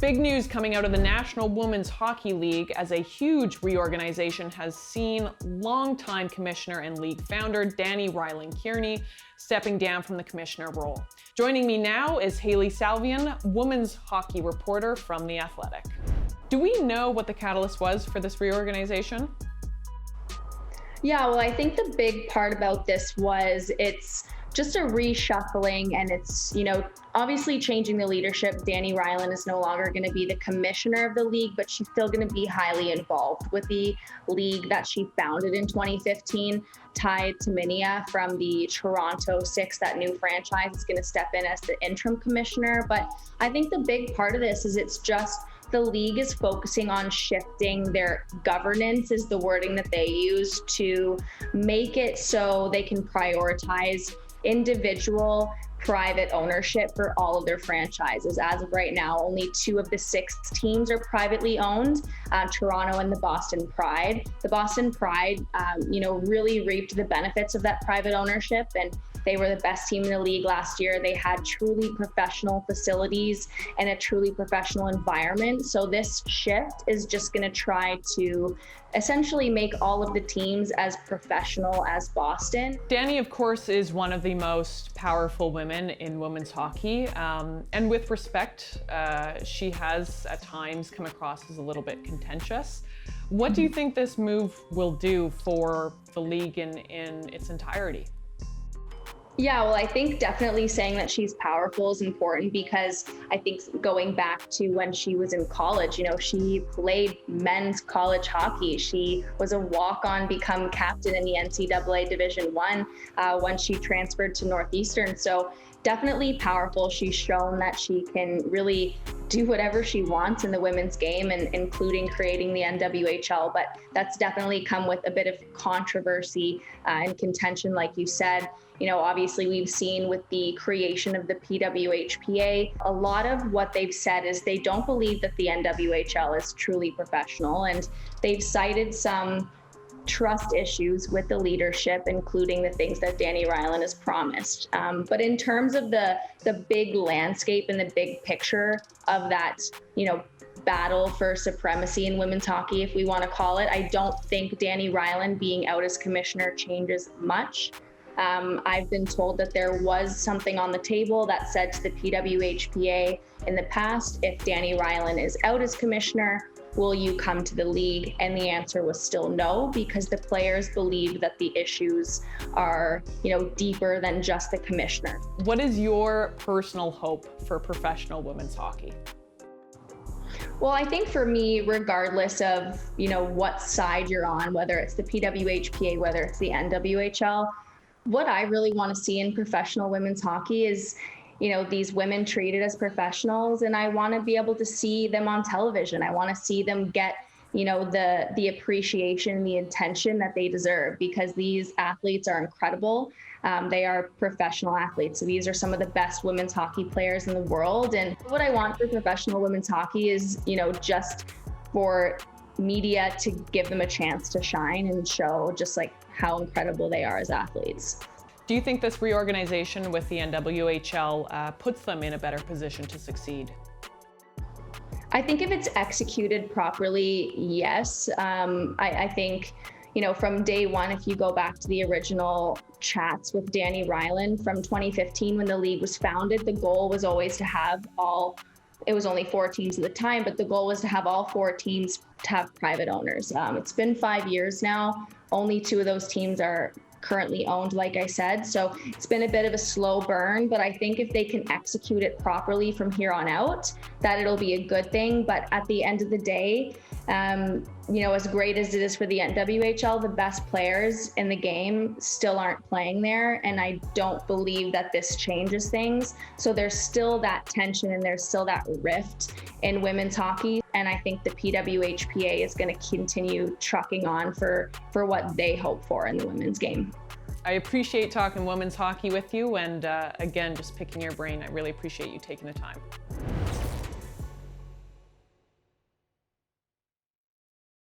Big news coming out of the National Women's Hockey League as a huge reorganization has seen longtime commissioner and league founder Dani Rylan Kearney stepping down from the commissioner role. Joining me now is Hailey Salvian, women's hockey reporter from The Athletic. Do we know what the catalyst was for this reorganization? Yeah, well, I think the big part about this was it's just a reshuffling, and it's, obviously changing the leadership. Dani Rylan is no longer going to be the commissioner of the league, but she's still going to be highly involved with the league that she founded in 2015. Ty Taminia from the Toronto Six, that new franchise, is going to step in as the interim commissioner. But I think the big part of this is it's just the league is focusing on shifting their governance, is the wording that they use, to make it so they can prioritize individual private ownership for all of their franchises. As of right now, only 2 of the 6 teams are privately owned, Toronto and the Boston Pride. The Boston Pride, really reaped the benefits of that private ownership, and they were the best team in the league last year. They had truly professional facilities and a truly professional environment. So this shift is just going to try to essentially make all of the teams as professional as Boston. Dani, of course, is one of the most powerful women in women's hockey. And with respect, she has at times come across as a little bit contentious. What do you think this move will do for the league in its entirety? Yeah, well, I think definitely saying that she's powerful is important, because I think going back to when she was in college, she played men's college hockey. She was a walk-on, become captain in the NCAA Division I when she transferred to Northeastern. So definitely powerful. She's shown that she can really do whatever she wants in the women's game, and including creating the NWHL. But that's definitely come with a bit of controversy and contention, like you said. Obviously we've seen with the creation of the PWHPA, a lot of what they've said is they don't believe that the NWHL is truly professional, and they've cited some trust issues with the leadership, including the things that Dani Rylan has promised. But in terms of the big landscape and the big picture of that, battle for supremacy in women's hockey, if we want to call it, I don't think Dani Rylan being out as commissioner changes much. I've been told that there was something on the table that said to the PWHPA in the past, if Dani Rylan is out as commissioner, will you come to the league? And the answer was still no, because the players believe that the issues are, deeper than just the commissioner. What is your personal hope for professional women's hockey? Well, I think for me, regardless of, what side you're on, whether it's the PWHPA, whether it's the NWHL, what I really want to see in professional women's hockey is, these women treated as professionals, and I want to be able to see them on television. I want to see them get, the appreciation, the attention that they deserve, because these athletes are incredible. They are professional athletes. So these are some of the best women's hockey players in the world. And what I want for professional women's hockey is, just for media to give them a chance to shine and show just like how incredible they are as athletes. Do you think this reorganization with the NWHL puts them in a better position to succeed? I think if it's executed properly, yes. I think, from day one, if you go back to the original chats with Dani Rylan from 2015, when the league was founded, the goal was always to have it was only 4 teams at the time, but the goal was to have all 4 teams to have private owners. It's been 5 years now. Only 2 of those teams are currently owned, like I said. So it's been a bit of a slow burn, but I think if they can execute it properly from here on out, that it'll be a good thing. But at the end of the day, as great as it is for the NWHL, the best players in the game still aren't playing there. And I don't believe that this changes things. So there's still that tension and there's still that rift in women's hockey. And I think the PWHPA is going to continue trucking on for what they hope for in the women's game. I appreciate talking women's hockey with you, and again, just picking your brain. I really appreciate you taking the time.